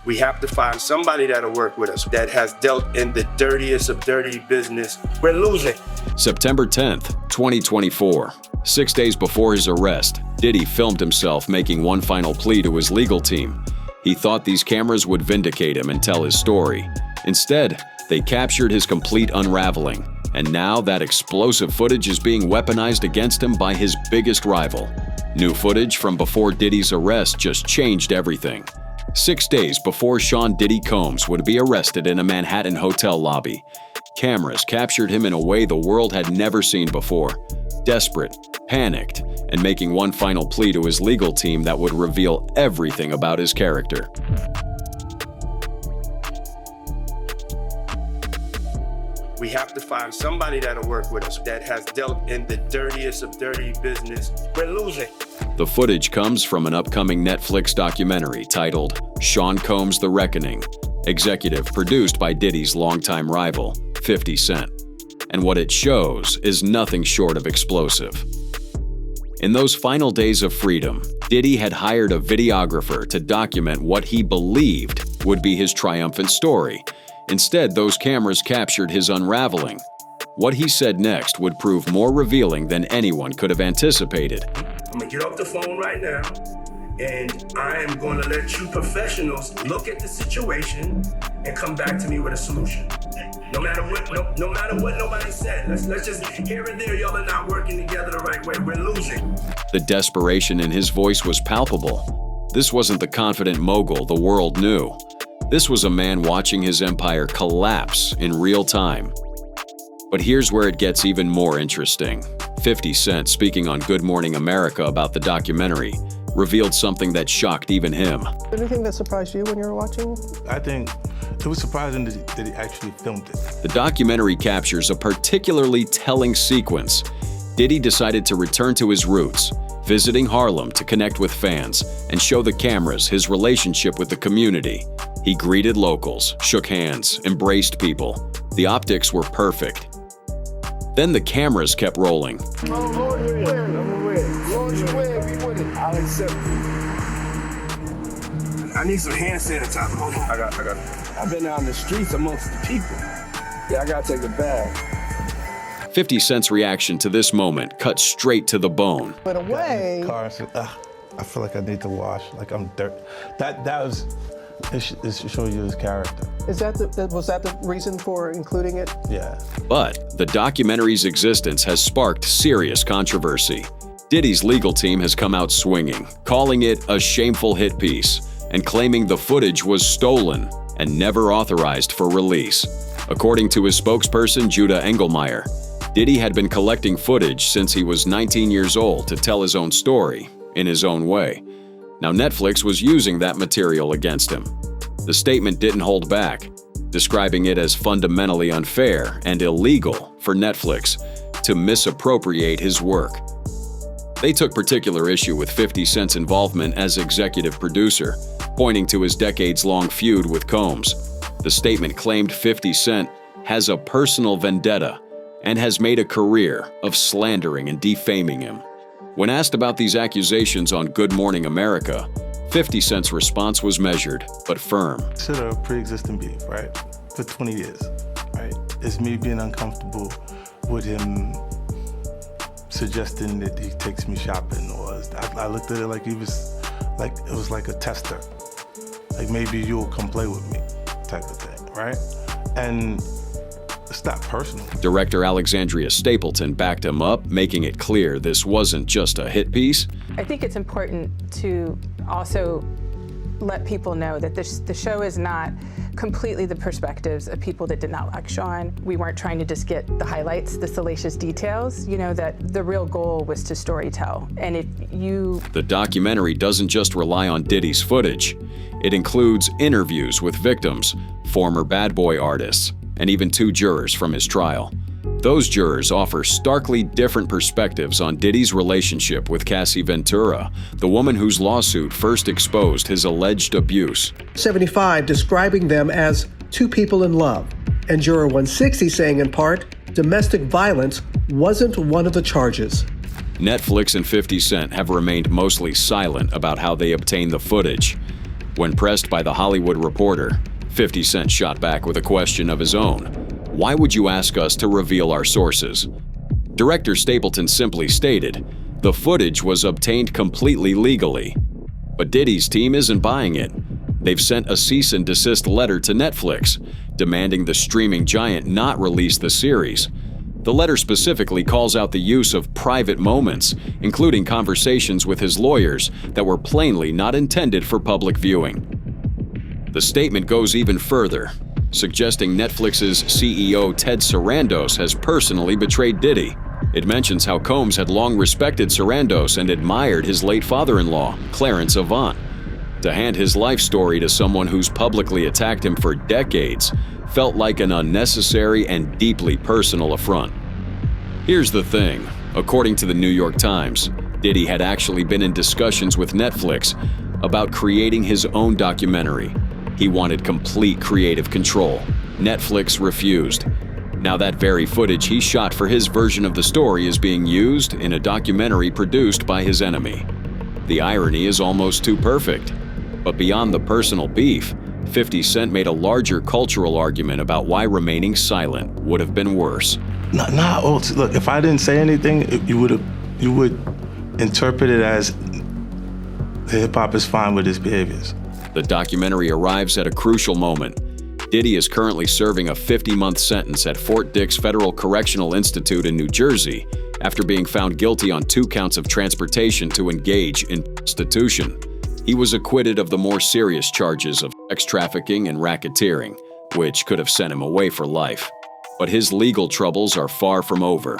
We have to find somebody that'll work with us that has dealt in the dirtiest of dirty business. We're losing. September 10th, 2024. 6 days before his arrest, Diddy filmed himself making one final plea to his legal team. He thought these cameras would vindicate him and tell his story. Instead, they captured his complete unraveling. And now that explosive footage is being weaponized against him by his biggest rival. New footage from before Diddy's arrest just changed everything. 6 days before Sean Diddy Combs would be arrested in a Manhattan hotel lobby, cameras captured him in a way the world had never seen before. Desperate, panicked, and making one final plea to his legal team that would reveal everything about his character. We have to find somebody that'll work with us that has dealt in the dirtiest of dirty business. We're losing. The footage comes from an upcoming Netflix documentary titled Sean Combs: The Reckoning, executive produced by Diddy's longtime rival, 50 Cent. And what it shows is nothing short of explosive. In those final days of freedom, Diddy had hired a videographer to document what he believed would be his triumphant story. Instead, those cameras captured his unraveling. What he said next would prove more revealing than anyone could have anticipated. I'm gonna get off the phone right now, and I am gonna let you professionals look at the situation and come back to me with a solution. No matter what nobody said, let's just here and there, y'all are not working together the right way. We're losing. The desperation in his voice was palpable. This wasn't the confident mogul the world knew. This was a man watching his empire collapse in real time. But here's where it gets even more interesting. 50 Cent, speaking on Good Morning America about the documentary, revealed something that shocked even him. Anything that surprised you when you were watching? I think it was surprising that he actually filmed it. The documentary captures a particularly telling sequence. Diddy decided to return to his roots, visiting Harlem to connect with fans and show the cameras his relationship with the community. He greeted locals, shook hands, embraced people. The optics were perfect. Then the cameras kept rolling. I need some hand sanitizer. Hold on. I got it. I've been out in the streets amongst the people. Yeah, I gotta take a bath. 50 Cent's reaction to this moment cut straight to the bone. But away. Car, I said, I feel like I need to wash, like I'm dirt. That was, it shows you his character. Was that the reason for including it? Yeah. But the documentary's existence has sparked serious controversy. Diddy's legal team has come out swinging, calling it a shameful hit piece, and claiming the footage was stolen and never authorized for release. According to his spokesperson, Judah Engelmeyer, Diddy had been collecting footage since he was 19 years old to tell his own story, in his own way. Now Netflix was using that material against him. The statement didn't hold back, describing it as fundamentally unfair and illegal for Netflix to misappropriate his work. They took particular issue with 50 Cent's involvement as executive producer, pointing to his decades-long feud with Combs. The statement claimed 50 Cent has a personal vendetta and has made a career of slandering and defaming him. When asked about these accusations on Good Morning America, 50 Cent's response was measured, but firm. Consider a pre-existing beef, right? For 20 years, right? It's me being uncomfortable with him suggesting that he takes me shopping, or I looked at it like it was like a tester. Like maybe you'll come play with me type of thing, right? And it's not personal. Director Alexandria Stapleton backed him up, making it clear this wasn't just a hit piece. I think it's important to also let people know that the show is not completely the perspectives of people that did not like Sean. We weren't trying to just get the highlights, the salacious details, that the real goal was to storytell. And The documentary doesn't just rely on Diddy's footage. It includes interviews with victims, former Bad Boy artists, and even 2 jurors from his trial. Those jurors offer starkly different perspectives on Diddy's relationship with Cassie Ventura, the woman whose lawsuit first exposed his alleged abuse. 75 describing them as 2 people in love, and Juror 160 saying in part, domestic violence wasn't one of the charges. Netflix and 50 Cent have remained mostly silent about how they obtained the footage. When pressed by The Hollywood Reporter, 50 Cent shot back with a question of his own. Why would you ask us to reveal our sources? Director Stapleton simply stated, the footage was obtained completely legally. But Diddy's team isn't buying it. They've sent a cease and desist letter to Netflix, demanding the streaming giant not release the series. The letter specifically calls out the use of private moments, including conversations with his lawyers that were plainly not intended for public viewing. The statement goes even further, suggesting Netflix's CEO Ted Sarandos has personally betrayed Diddy. It mentions how Combs had long respected Sarandos and admired his late father-in-law, Clarence Avant. To hand his life story to someone who's publicly attacked him for decades felt like an unnecessary and deeply personal affront. Here's the thing. According to the New York Times, Diddy had actually been in discussions with Netflix about creating his own documentary. He wanted complete creative control. Netflix refused. Now that very footage he shot for his version of the story is being used in a documentary produced by his enemy. The irony is almost too perfect. But beyond the personal beef, 50 Cent made a larger cultural argument about why remaining silent would have been worse. Look, if I didn't say anything, you would interpret it as hip-hop is fine with his behaviors. The documentary arrives at a crucial moment. Diddy is currently serving a 50-month sentence at Fort Dix Federal Correctional Institute in New Jersey after being found guilty on 2 counts of transportation to engage in prostitution. He was acquitted of the more serious charges of sex trafficking and racketeering, which could have sent him away for life. But his legal troubles are far from over.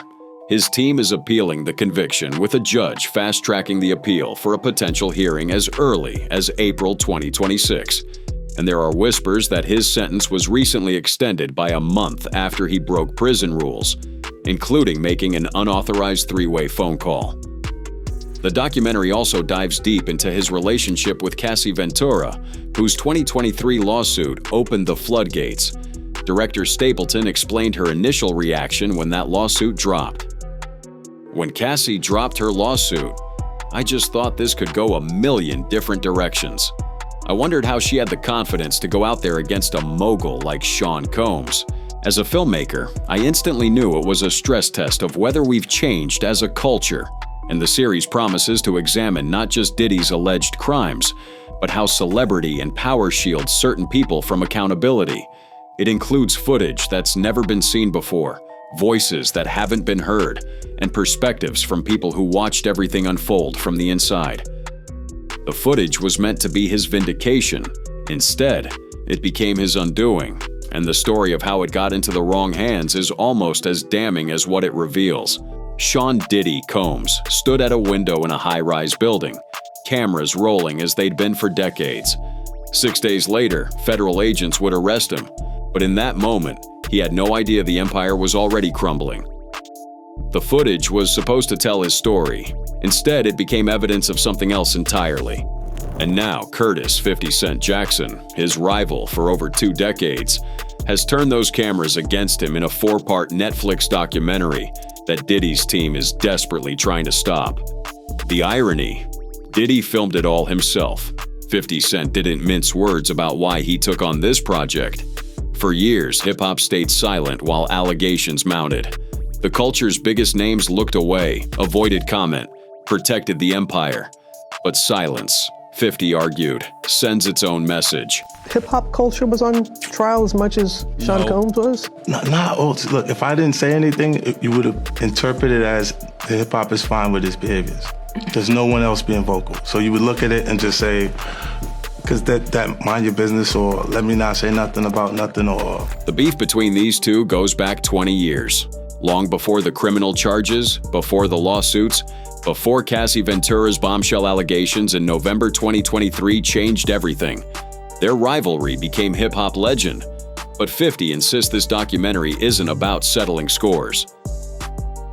His team is appealing the conviction, with a judge fast-tracking the appeal for a potential hearing as early as April 2026. And there are whispers that his sentence was recently extended by a month after he broke prison rules, including making an unauthorized 3-way phone call. The documentary also dives deep into his relationship with Cassie Ventura, whose 2023 lawsuit opened the floodgates. Director Stapleton explained her initial reaction when that lawsuit dropped. When Cassie dropped her lawsuit, I just thought this could go a million different directions. I wondered how she had the confidence to go out there against a mogul like Sean Combs. As a filmmaker, I instantly knew it was a stress test of whether we've changed as a culture. And the series promises to examine not just Diddy's alleged crimes, but how celebrity and power shields certain people from accountability. It includes footage that's never been seen before, voices that haven't been heard, and perspectives from people who watched everything unfold from the inside. The footage was meant to be his vindication. Instead, it became his undoing, and the story of how it got into the wrong hands is almost as damning as what it reveals. Sean Diddy Combs stood at a window in a high-rise building, cameras rolling as they'd been for decades. 6 days later, federal agents would arrest him, but in that moment, he had no idea the empire was already crumbling. The footage was supposed to tell his story. Instead, it became evidence of something else entirely. And now, Curtis 50 Cent Jackson, his rival for over 2 decades, has turned those cameras against him in a 4-part Netflix documentary that Diddy's team is desperately trying to stop. The irony, Diddy filmed it all himself. 50 Cent didn't mince words about why he took on this project. For years, hip-hop stayed silent while allegations mounted. The culture's biggest names looked away, avoided comment, protected the empire. But silence, 50 argued, sends its own message. Hip-hop culture was on trial as much as Sean Combs was? Look, if I didn't say anything, you would have interpreted it as hip-hop is fine with his behaviors. There's no one else being vocal. So you would look at it and just say, because that mind your business, or let me not say nothing about nothing, or... The beef between these two goes back 20 years. Long before the criminal charges, before the lawsuits, before Cassie Ventura's bombshell allegations in November 2023 changed everything. Their rivalry became hip-hop legend. But 50 insists this documentary isn't about settling scores.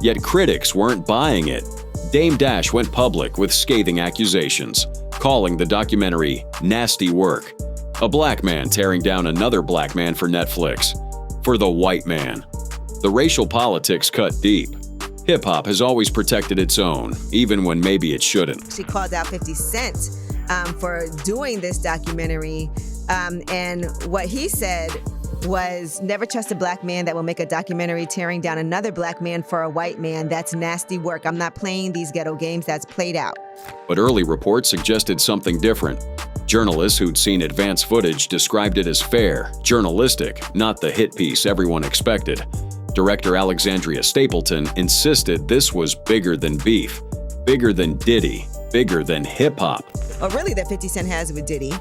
Yet critics weren't buying it. Dame Dash went public with scathing accusations, calling the documentary nasty work. A black man tearing down another black man for Netflix. For the white man. The racial politics cut deep. Hip-hop has always protected its own, even when maybe it shouldn't. She called out 50 Cent for doing this documentary. And what he said was, never trust a black man that will make a documentary tearing down another black man for a white man. That's nasty work. I'm not playing these ghetto games. That's played out. But early reports suggested something different. Journalists who'd seen advance footage described it as fair, journalistic, not the hit piece everyone expected. Director Alexandria Stapleton insisted this was bigger than beef, bigger than Diddy, bigger than hip-hop. Or really that 50 Cent has with Diddy.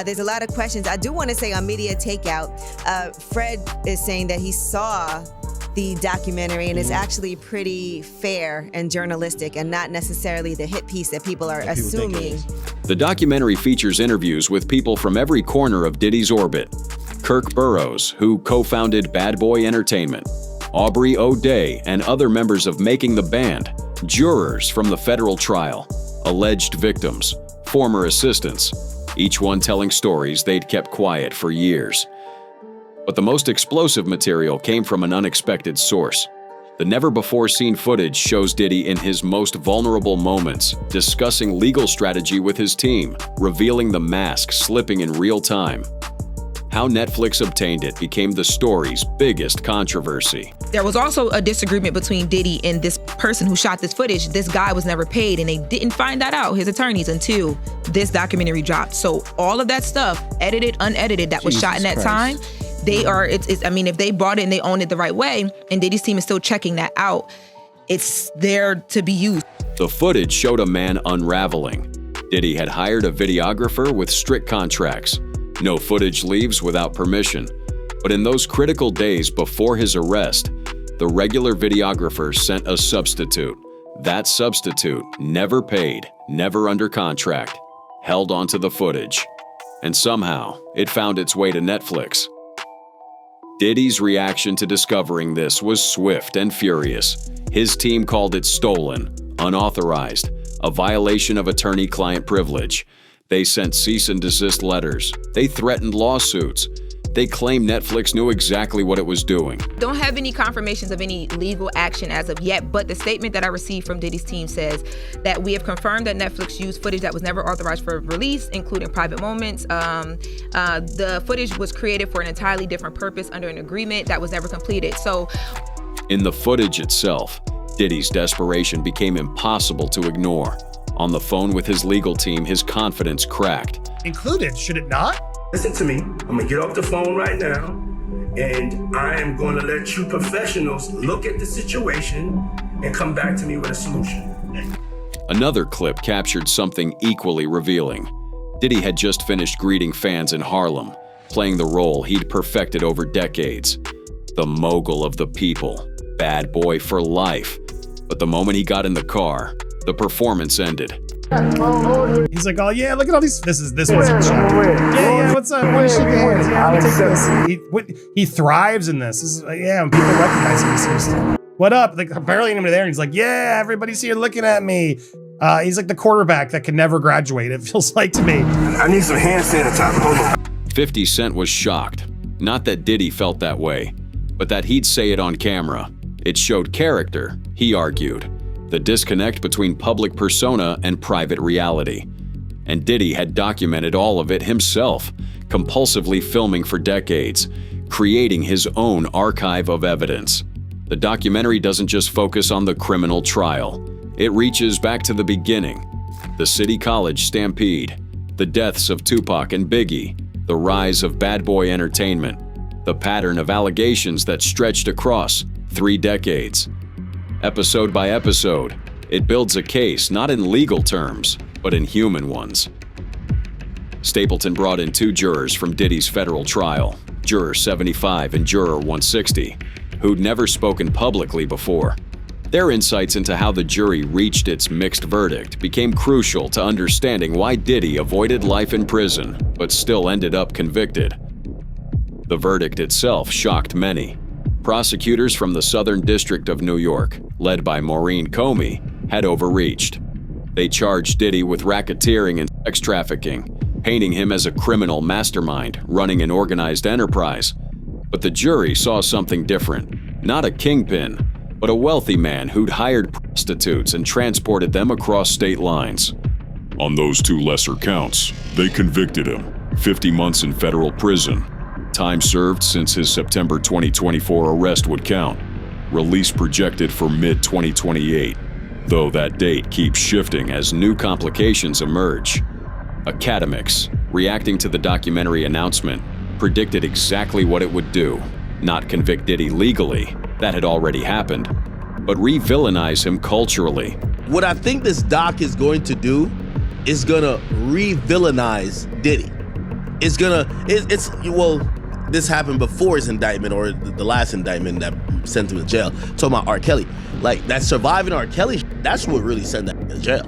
There's a lot of questions. I do want to say on Media Takeout, Fred is saying that he saw the documentary and it's actually pretty fair and journalistic and not necessarily the hit piece that people are assuming. The documentary features interviews with people from every corner of Diddy's orbit. Kirk Burroughs, who co-founded Bad Boy Entertainment, Aubrey O'Day, and other members of Making the Band, jurors from the federal trial, alleged victims, former assistants, each one telling stories they'd kept quiet for years. But the most explosive material came from an unexpected source. The never-before-seen footage shows Diddy in his most vulnerable moments, discussing legal strategy with his team, revealing the mask slipping in real time. How Netflix obtained it became the story's biggest controversy. There was also a disagreement between Diddy and this person who shot this footage. This guy was never paid, and they didn't find that out, his attorneys, until this documentary dropped. So all of that stuff, edited, unedited, that was shot in that time, if they bought it and they owned it the right way, and Diddy's team is still checking that out, it's there to be used. The footage showed a man unraveling. Diddy had hired a videographer with strict contracts. No footage leaves without permission. But in those critical days before his arrest, the regular videographer sent a substitute. That substitute, never paid, never under contract, held onto the footage. And somehow, it found its way to Netflix. Diddy's reaction to discovering this was swift and furious. His team called it stolen, unauthorized, a violation of attorney-client privilege. They sent cease and desist letters. They threatened lawsuits. They claimed Netflix knew exactly what it was doing. Don't have any confirmations of any legal action as of yet, but the statement that I received from Diddy's team says that we have confirmed that Netflix used footage that was never authorized for release, including private moments. The footage was created for an entirely different purpose under an agreement that was never completed. So, in the footage itself, Diddy's desperation became impossible to ignore. On the phone with his legal team, his confidence cracked. Included, should it not? Listen to me. I'm gonna get off the phone right now, and I am gonna let you professionals look at the situation and come back to me with a solution. Another clip captured something equally revealing. Diddy had just finished greeting fans in Harlem, playing the role he'd perfected over decades. The mogul of the people, bad boy for life. But the moment he got in the car, the performance ended. He's like, oh yeah, look at all these. This wasn't shot. Yeah, what's up? What shake hands? Yeah, I'll take this. He thrives in this. This is like, yeah, when people recognize him, he seems. What up? Like barely anybody there, and he's like, yeah, everybody's here looking at me. He's like the quarterback that can never graduate. It feels like to me. I need some hand sanitizer. Hold on. 50 Cent was shocked. Not that Diddy felt that way, but that he'd say it on camera. It showed character, he argued. The disconnect between public persona and private reality. And Diddy had documented all of it himself, compulsively filming for decades, creating his own archive of evidence. The documentary doesn't just focus on the criminal trial. It reaches back to the beginning. The City College stampede, the deaths of Tupac and Biggie, the rise of Bad Boy Entertainment, the pattern of allegations that stretched across 3 decades. Episode by episode, it builds a case not in legal terms, but in human ones. Stapleton brought in 2 jurors from Diddy's federal trial, Juror 75 and Juror 160, who'd never spoken publicly before. Their insights into how the jury reached its mixed verdict became crucial to understanding why Diddy avoided life in prison, but still ended up convicted. The verdict itself shocked many. Prosecutors from the Southern District of New York, led by Maureen Comey, had overreached. They charged Diddy with racketeering and sex trafficking, painting him as a criminal mastermind running an organized enterprise. But the jury saw something different. Not a kingpin, but a wealthy man who'd hired prostitutes and transported them across state lines. On those 2 lesser counts, they convicted him. 50 months in federal prison. Time served since his September 2024 arrest would count. Release projected for mid-2028, though that date keeps shifting as new complications emerge. Academics, reacting to the documentary announcement, predicted exactly what it would do. Not convict Diddy legally, that had already happened, but re-villainize him culturally. What I think this doc is going to do is gonna re-villainize Diddy. This happened before his indictment, or the last indictment that sent him to jail. Talking about R. Kelly. Like, that surviving R. Kelly, that's what really sent that to jail.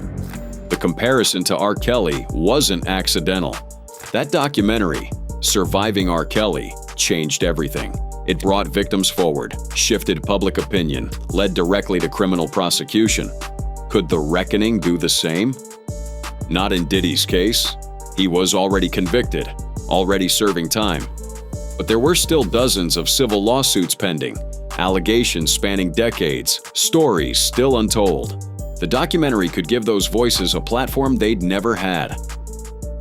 The comparison to R. Kelly wasn't accidental. That documentary, Surviving R. Kelly, changed everything. It brought victims forward, shifted public opinion, led directly to criminal prosecution. Could The Reckoning do the same? Not in Diddy's case. He was already convicted, already serving time. But there were still dozens of civil lawsuits pending, allegations spanning decades, stories still untold. The documentary could give those voices a platform they'd never had.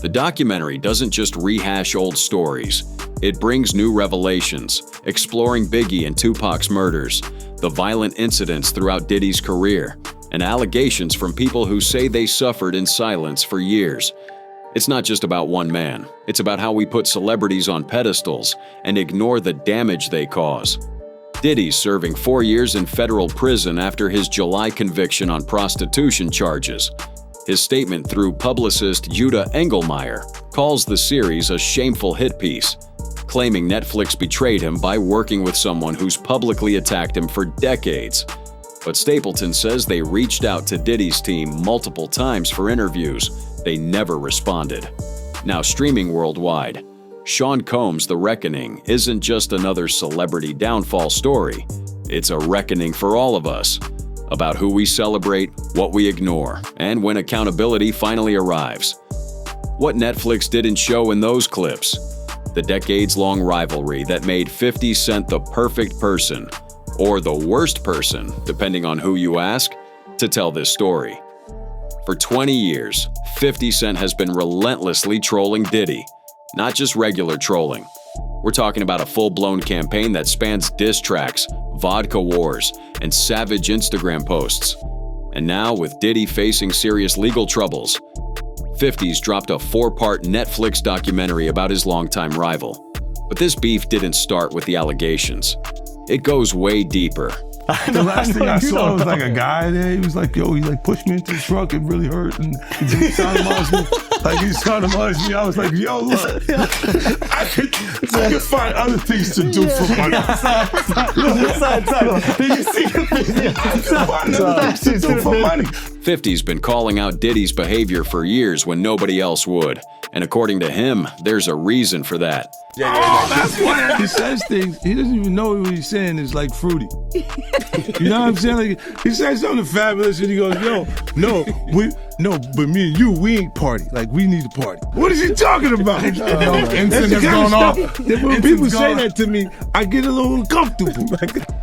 The documentary doesn't just rehash old stories. It brings new revelations, exploring Biggie and Tupac's murders, the violent incidents throughout Diddy's career, and allegations from people who say they suffered in silence for years. It's not just about one man. It's about how we put celebrities on pedestals and ignore the damage they cause. Diddy's serving 4 years in federal prison after his July conviction on prostitution charges. His statement through publicist Judah Engelmeyer calls the series a shameful hit piece, claiming Netflix betrayed him by working with someone who's publicly attacked him for decades. But Stapleton says they reached out to Diddy's team multiple times for interviews. They never responded. Now streaming worldwide, Sean Combs' The Reckoning isn't just another celebrity downfall story. It's a reckoning for all of us, about who we celebrate, what we ignore, and when accountability finally arrives. What Netflix didn't show in those clips: the decades-long rivalry that made 50 Cent the perfect person, or the worst person, depending on who you ask, to tell this story. For 20 years, 50 Cent has been relentlessly trolling Diddy. Not just regular trolling. We're talking about a full-blown campaign that spans diss tracks, vodka wars, and savage Instagram posts. And now, with Diddy facing serious legal troubles, 50's dropped a 4-part Netflix documentary about his longtime rival. But this beef didn't start with the allegations. It goes way deeper. The last thing I saw was like a guy there. He was like, yo, he like pushed me into the truck. It really hurt. And he sodomized me. Like, he sodomized me. I was like, yo, look, I could find other things to do for money. Did you see the video? I could find other things to do for money. 50's been calling out Diddy's behavior for years when nobody else would. And according to him, there's a reason for that. That's why he says things. He doesn't even know what he's saying is like fruity. You know what I'm saying? Like, he says something fabulous and he goes, yo, but me and you, we ain't party. Like, we need to party. What is he talking about? Incident has gone off. When people say that to me, I get a little uncomfortable.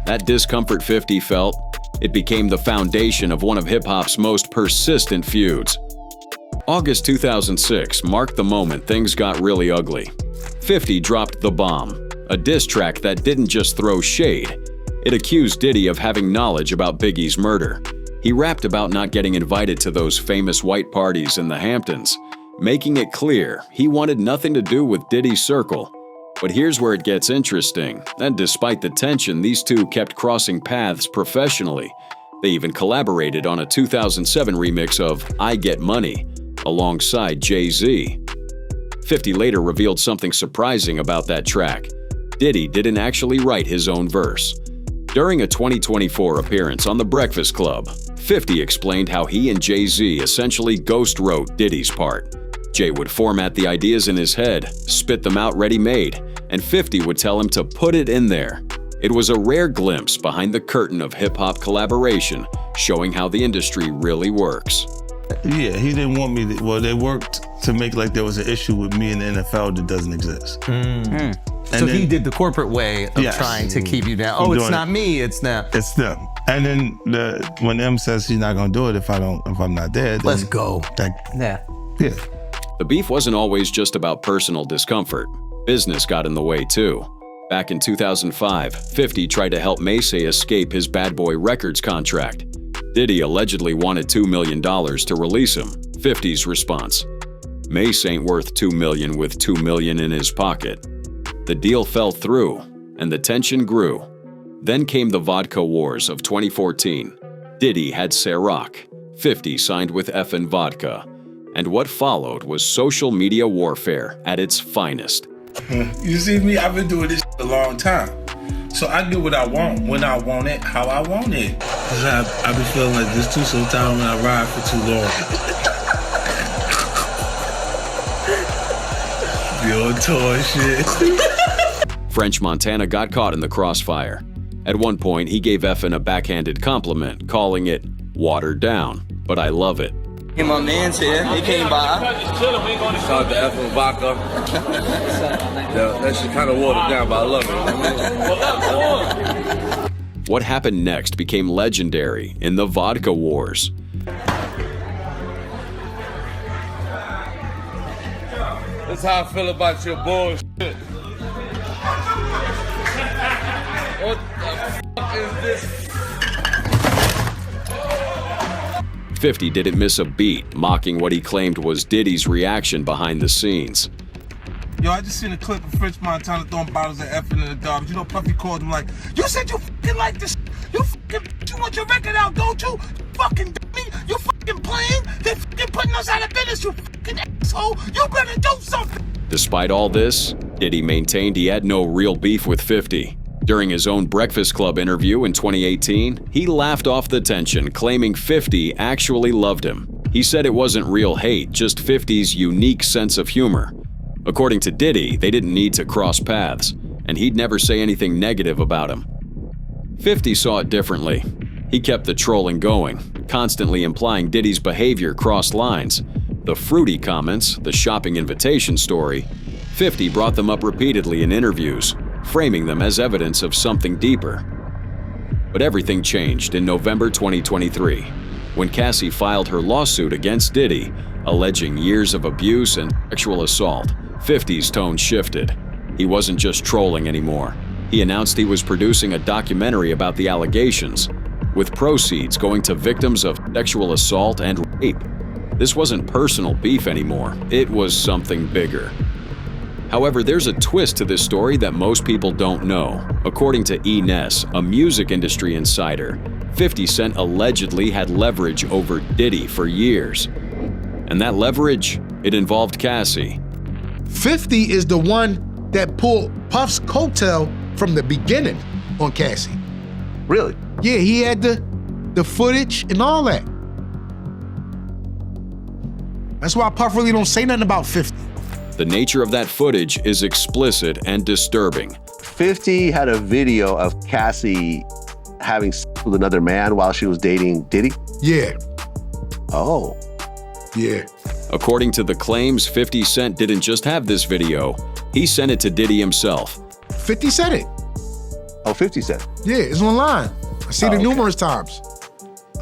That discomfort 50 felt, it became the foundation of one of hip-hop's most persistent feuds. August 2006 marked the moment things got really ugly. 50 dropped The Bomb, a diss track that didn't just throw shade. It accused Diddy of having knowledge about Biggie's murder. He rapped about not getting invited to those famous white parties in the Hamptons, making it clear he wanted nothing to do with Diddy's circle. But here's where it gets interesting, and despite the tension, these two kept crossing paths professionally. They even collaborated on a 2007 remix of I Get Money, alongside Jay-Z. 50 later revealed something surprising about that track. Diddy didn't actually write his own verse. During a 2024 appearance on The Breakfast Club, 50 explained how he and Jay-Z essentially ghost wrote Diddy's part. Jay would format the ideas in his head, spit them out ready-made, and 50 would tell him to put it in there. It was a rare glimpse behind the curtain of hip-hop collaboration, showing how the industry really works. Yeah, he didn't want me to, well, they worked to make like there was an issue with me in the NFL that doesn't exist. So he did the corporate way of trying to keep you down. Oh, it's not me, it's them. It's them. And then when M says she's not gonna do it if I'm not there, then Let's go. Yeah. The beef wasn't always just about personal discomfort. Business got in the way too. Back in 2005, 50 tried to help Macy escape his Bad Boy Records contract. Diddy allegedly wanted $2 million to release him. 50's response: Mace ain't worth $2 million with $2 million in his pocket. The deal fell through, and the tension grew. Then came the vodka wars of 2014. Diddy had Ciroc, 50 signed with Effin' Vodka, and what followed was social media warfare at its finest. You see me? I've been doing this a long time. So I do what I want, when I want it, how I want it. Cause I be feeling like this too sometimes when I ride for too long. Be on tour and shit. French Montana got caught in the crossfire. At one point, he gave Effin a backhanded compliment, calling it watered down, but I love it. And my man's here. He came by. Shout out to Effin' Vodka. That shit kind of watered down, but I love it. What happened next became legendary in the vodka wars. That's how I feel about your bullshit. What the fuck is this? 50 didn't miss a beat, mocking what he claimed was Diddy's reaction behind the scenes. Yo, I just seen a clip of French Montana throwing bottles of Effin' in the garbage. You know, Puffy called him like, you said you fucking like this. You want your record out, don't you? You fucking dummy. You fucking playing. They fucking putting us out of business, you fucking asshole. You better do something. Despite all this, Diddy maintained he had no real beef with 50. During his own Breakfast Club interview in 2018, he laughed off the tension, claiming 50 actually loved him. He said it wasn't real hate, just 50's unique sense of humor. According to Diddy, they didn't need to cross paths, and he'd never say anything negative about him. 50 saw it differently. He kept the trolling going, constantly implying Diddy's behavior crossed lines. The fruity comments, the shopping invitation story, 50 brought them up repeatedly in interviews, framing them as evidence of something deeper. But everything changed in November 2023, when Cassie filed her lawsuit against Diddy, alleging years of abuse and sexual assault. 50's tone shifted. He wasn't just trolling anymore. He announced he was producing a documentary about the allegations, with proceeds going to victims of sexual assault and rape. This wasn't personal beef anymore. It was something bigger. However, there's a twist to this story that most people don't know. According to E. Ness, a music industry insider, 50 Cent allegedly had leverage over Diddy for years. And that leverage, it involved Cassie. 50 is the one that pulled Puff's coattail from the beginning on Cassie. Really? Yeah, he had the footage and all that. That's why Puff really don't say nothing about 50. The nature of that footage is explicit and disturbing. 50 had a video of Cassie having sex with another man while she was dating Diddy? Yeah. Oh. Yeah. According to the claims, 50 Cent didn't just have this video, he sent it to Diddy himself. 50 said it. Oh, 50 Cent? Yeah, it's online. I seen it numerous times.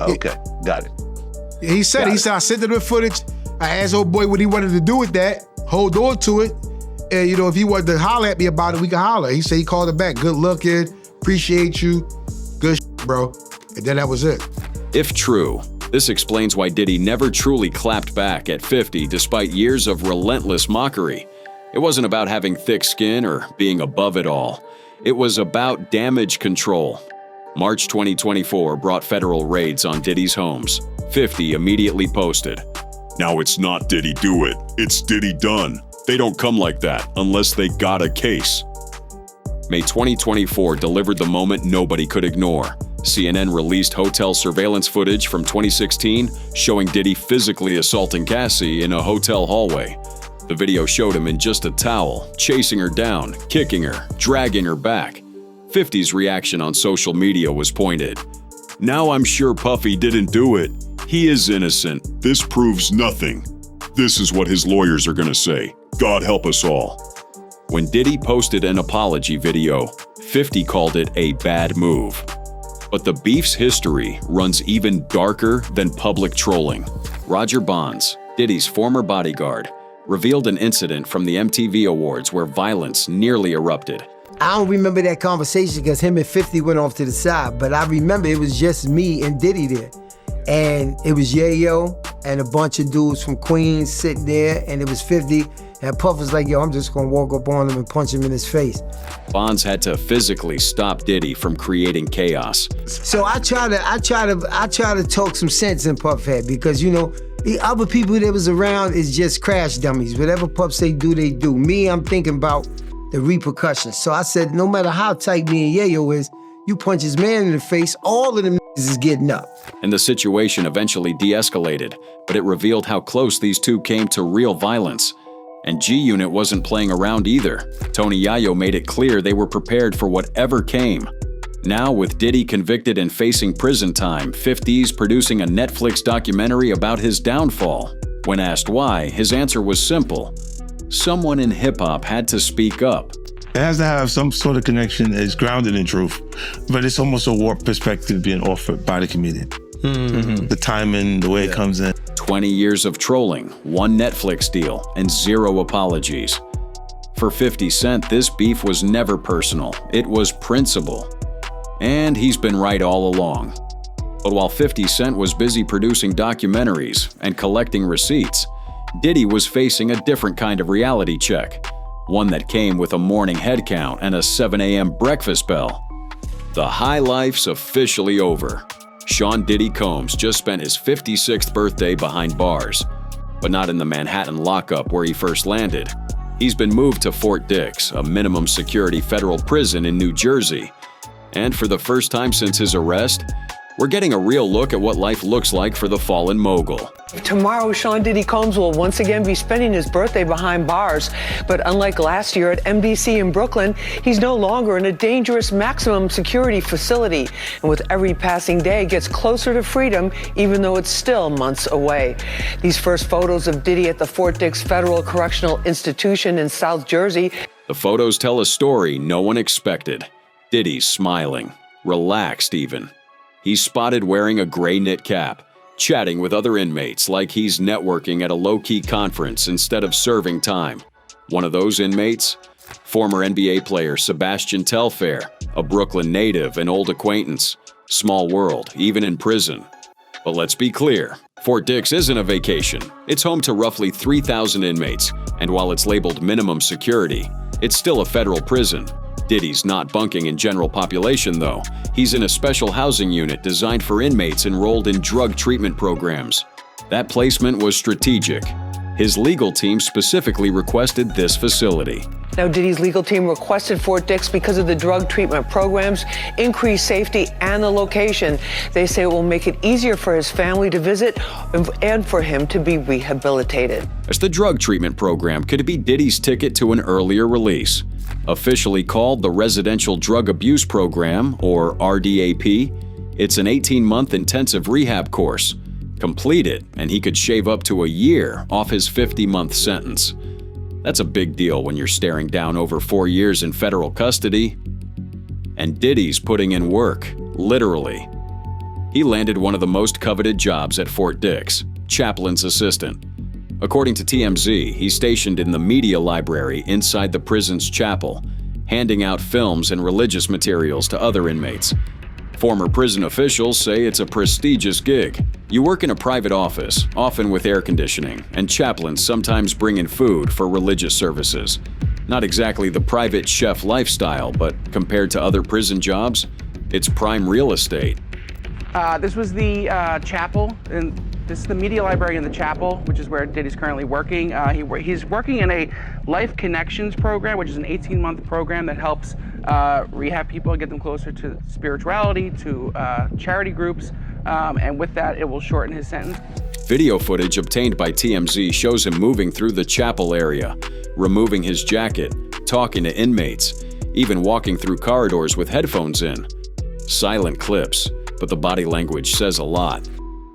Okay, got it. Yeah, he said I sent him the footage. I asked old boy what he wanted to do with that, hold on to it, and you know, if he wanted to holler at me about it, we could holler. He said he called it back. Good looking, appreciate you, good bro. And then that was it. If true, this explains why Diddy never truly clapped back at 50 despite years of relentless mockery. It wasn't about having thick skin or being above it all. It was about damage control. March 2024 brought federal raids on Diddy's homes. 50 immediately posted, "Now it's not Diddy do it, it's Diddy done. They don't come like that unless they got a case." May 2024 delivered the moment nobody could ignore. CNN released hotel surveillance footage from 2016 showing Diddy physically assaulting Cassie in a hotel hallway. The video showed him in just a towel, chasing her down, kicking her, dragging her back. 50's reaction on social media was pointed. "Now I'm sure Puffy didn't do it. He is innocent. This proves nothing. This is what his lawyers are gonna say. God help us all." When Diddy posted an apology video, 50 called it a bad move. But the beef's history runs even darker than public trolling. Roger Bonds, Diddy's former bodyguard, revealed an incident from the MTV Awards where violence nearly erupted. I don't remember that conversation because him and 50 went off to the side, but I remember it was just me and Diddy there. And it was Yayo and a bunch of dudes from Queens sitting there, and it was 50. And Puff was like, yo, I'm just gonna walk up on him and punch him in his face. Bonds had to physically stop Diddy from creating chaos. So I try to talk some sense in Puff head because, you know, the other people that was around is just crash dummies. Whatever Puff say do, they do. Me, I'm thinking about the repercussions. So I said, no matter how tight me and Yayo is, you punch his man in the face, all of them is getting up. And the situation eventually de-escalated, but it revealed how close these two came to real violence. And G-Unit wasn't playing around either. Tony Yayo made it clear they were prepared for whatever came. Now, with Diddy convicted and facing prison time, 50's producing a Netflix documentary about his downfall. When asked why, his answer was simple. Someone in hip-hop had to speak up. It has to have some sort of connection. It's grounded in truth, but it's almost a warped perspective being offered by the comedian. Mm-hmm. The timing, the way it comes in. 20 years of trolling, one Netflix deal, and 0 apologies. For 50 Cent, this beef was never personal. It was principle. And he's been right all along. But while 50 Cent was busy producing documentaries and collecting receipts, Diddy was facing a different kind of reality check. One that came with a morning head count and a 7 a.m. breakfast bell. The high life's officially over. Sean Diddy Combs just spent his 56th birthday behind bars, but not in the Manhattan lockup where he first landed. He's been moved to Fort Dix, a minimum security federal prison in New Jersey. And for the first time since his arrest, we're getting a real look at what life looks like for the fallen mogul. Tomorrow, Sean Diddy Combs will once again be spending his birthday behind bars. But unlike last year at NBC in Brooklyn, he's no longer in a dangerous maximum security facility. And with every passing day, gets closer to freedom, even though it's still months away. These first photos of Diddy at the Fort Dix Federal Correctional Institution in South Jersey. The photos tell a story no one expected. Diddy's smiling, relaxed even. He's spotted wearing a gray knit cap, chatting with other inmates like he's networking at a low-key conference instead of serving time. One of those inmates? Former NBA player Sebastian Telfair, a Brooklyn native and old acquaintance. Small world, even in prison. But let's be clear, Fort Dix isn't a vacation. It's home to roughly 3,000 inmates, and while it's labeled minimum security, it's still a federal prison. Diddy's not bunking in general population, though. He's in a special housing unit designed for inmates enrolled in drug treatment programs. That placement was strategic. His legal team specifically requested this facility. Now, Diddy's legal team requested Fort Dix because of the drug treatment programs, increased safety, and the location. They say it will make it easier for his family to visit and for him to be rehabilitated. As the drug treatment program could be Diddy's ticket to an earlier release. Officially called the Residential Drug Abuse Program, or RDAP, it's an 18-month intensive rehab course. Complete it, and he could shave up to a year off his 50-month sentence. That's a big deal when you're staring down over 4 years in federal custody. And Diddy's putting in work, literally. He landed one of the most coveted jobs at Fort Dix, chaplain's assistant. According to TMZ, he's stationed in the media library inside the prison's chapel, handing out films and religious materials to other inmates. Former prison officials say it's a prestigious gig. You work in a private office, often with air conditioning, and chaplains sometimes bring in food for religious services. Not exactly the private chef lifestyle, but compared to other prison jobs, it's prime real estate. This was the chapel, and this is the media library in the chapel, which is where Diddy's currently working. He's working in a Life Connections program, which is an 18-month program that helps rehab people, get them closer to spirituality, to charity groups, and with that, it will shorten his sentence. Video footage obtained by TMZ shows him moving through the chapel area, removing his jacket, talking to inmates, even walking through corridors with headphones in. Silent clips, but the body language says a lot.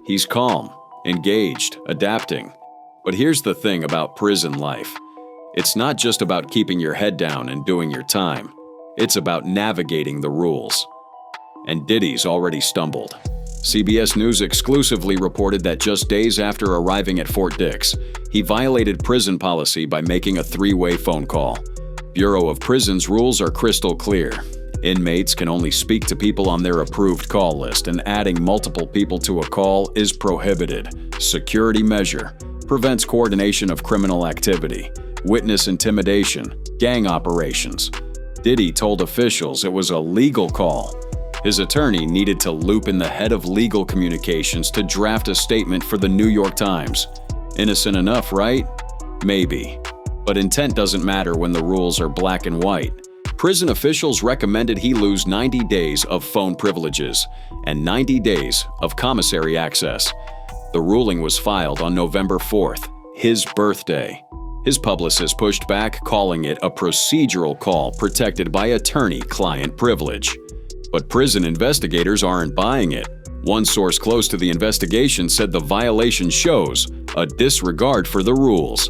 He's calm, engaged, adapting. But here's the thing about prison life. It's not just about keeping your head down and doing your time. It's about navigating the rules. and Diddy's already stumbled. CBS News exclusively reported that just days after arriving at Fort Dix, he violated prison policy by making a three-way phone call. Bureau of Prisons rules are crystal clear. Inmates can only speak to people on their approved call list, and adding multiple people to a call is prohibited. Security measure prevents coordination of criminal activity, witness intimidation, gang operations. Diddy told officials it was a legal call. His attorney needed to loop in the head of legal communications to draft a statement for the New York Times. Innocent enough, right? Maybe. But intent doesn't matter when the rules are black and white. Prison officials recommended he lose 90 days of phone privileges and 90 days of commissary access. The ruling was filed on November 4th, his birthday. His publicist pushed back, calling it a procedural call protected by attorney-client privilege. But prison investigators aren't buying it. One source close to the investigation said the violation shows a disregard for the rules.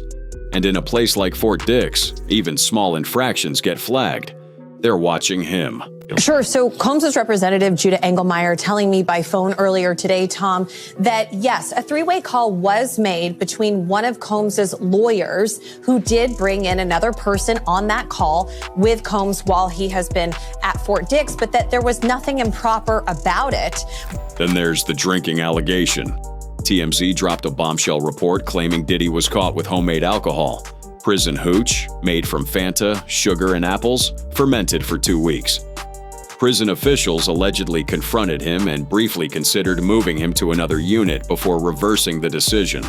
And in a place like Fort Dix, even small infractions get flagged. They're watching him. Sure. So Combs' representative, Judah Engelmeyer, telling me by phone earlier today, Tom, that yes, a three-way call was made between one of Combs' lawyers, who did bring in another person on that call with Combs while he has been at Fort Dix, but that there was nothing improper about it. Then there's the drinking allegation. TMZ dropped a bombshell report claiming Diddy was caught with homemade alcohol. Prison hooch, made from Fanta, sugar, and apples, fermented for 2 weeks. Prison officials allegedly confronted him and briefly considered moving him to another unit before reversing the decision.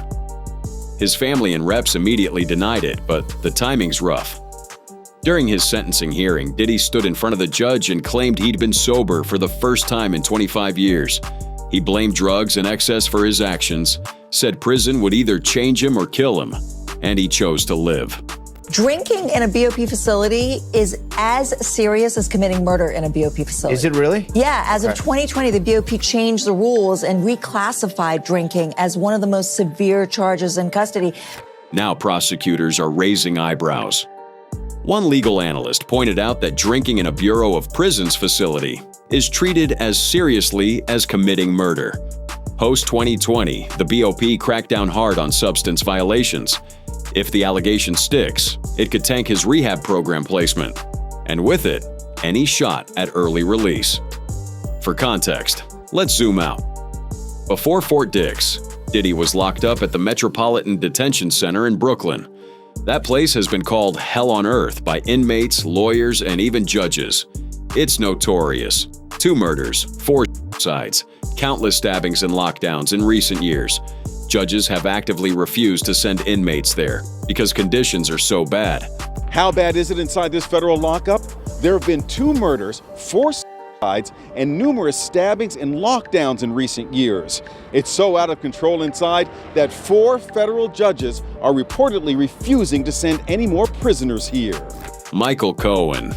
His family and reps immediately denied it, but the timing's rough. During his sentencing hearing, Diddy stood in front of the judge and claimed he'd been sober for the first time in 25 years. He blamed drugs and excess for his actions, said prison would either change him or kill him, and he chose to live. Drinking in a BOP facility is as serious as committing murder in a BOP facility. Is it really? Yeah, as of 2020, the BOP changed the rules and reclassified drinking as one of the most severe charges in custody. Now prosecutors are raising eyebrows. One legal analyst pointed out that drinking in a Bureau of Prisons facility is treated as seriously as committing murder. Post 2020, the BOP cracked down hard on substance violations. If the allegation sticks, it could tank his rehab program placement, and with it, any shot at early release. For context, let's zoom out. Before Fort Dix, Diddy was locked up at the Metropolitan Detention Center in Brooklyn. That place has been called hell on earth by inmates, lawyers, and even judges. It's notorious. 2 murders, 4 suicides, countless stabbings and lockdowns in recent years. Judges have actively refused to send inmates there because conditions are so bad. How bad is it inside this federal lockup? There have been 2 murders, 4 suicides, and numerous stabbings and lockdowns in recent years. It's so out of control inside that 4 federal judges are reportedly refusing to send any more prisoners here. Michael Cohen,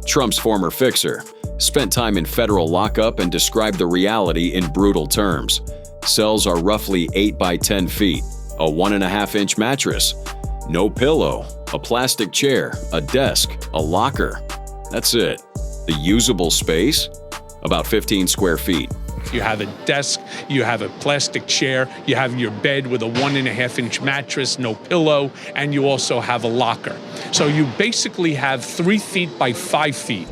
Trump's former fixer, spent time in federal lockup and described the reality in brutal terms. Cells are roughly 8 by 10 feet, a 1.5-inch mattress, no pillow, a plastic chair, a desk, a locker. That's it. The usable space? About 15 square feet. You have a desk, you have a plastic chair, you have your bed with a 1.5-inch mattress, no pillow, and you also have a locker. So you basically have 3 feet by 5 feet.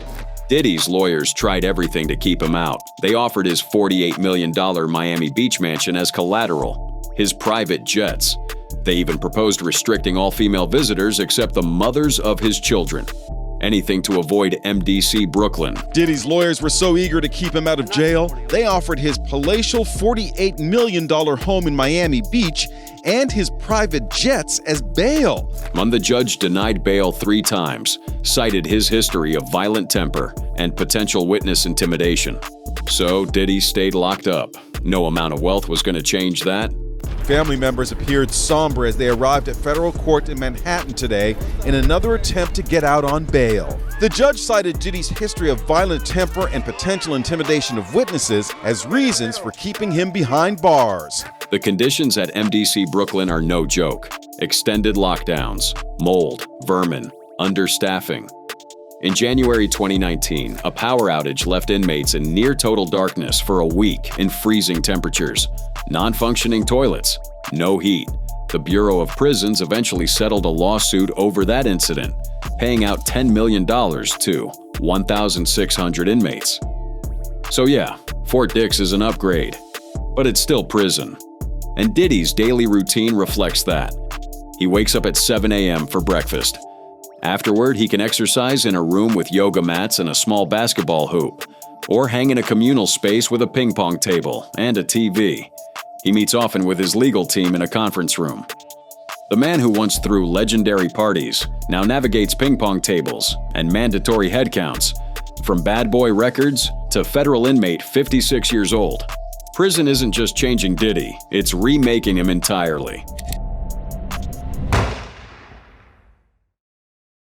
Diddy's lawyers tried everything to keep him out. They offered his $48 million Miami Beach mansion as collateral, his private jets. They even proposed restricting all female visitors except the mothers of his children. Anything to avoid MDC Brooklyn. Diddy's lawyers were so eager to keep him out of jail, they offered his palatial $48 million home in Miami Beach and his private jets as bail. The judge denied bail 3 times, cited his history of violent temper and potential witness intimidation. So Diddy stayed locked up. No amount of wealth was going to change that. Family members appeared somber as they arrived at federal court in Manhattan today in another attempt to get out on bail. The judge cited Diddy's history of violent temper and potential intimidation of witnesses as reasons for keeping him behind bars. The conditions at MDC Brooklyn are no joke. Extended lockdowns, mold, vermin, understaffing. In January 2019, a power outage left inmates in near total darkness for a week in freezing temperatures, non-functioning toilets, no heat. The Bureau of Prisons eventually settled a lawsuit over that incident, paying out $10 million to 1,600 inmates. So yeah, Fort Dix is an upgrade, but it's still prison. And Diddy's daily routine reflects that. He wakes up at 7 a.m. for breakfast. Afterward, he can exercise in a room with yoga mats and a small basketball hoop, or hang in a communal space with a ping pong table and a TV. He meets often with his legal team in a conference room. The man who once threw legendary parties now navigates ping pong tables and mandatory head counts, from bad boy records to federal inmate 56 years old. Prison isn't just changing Diddy, it's remaking him entirely.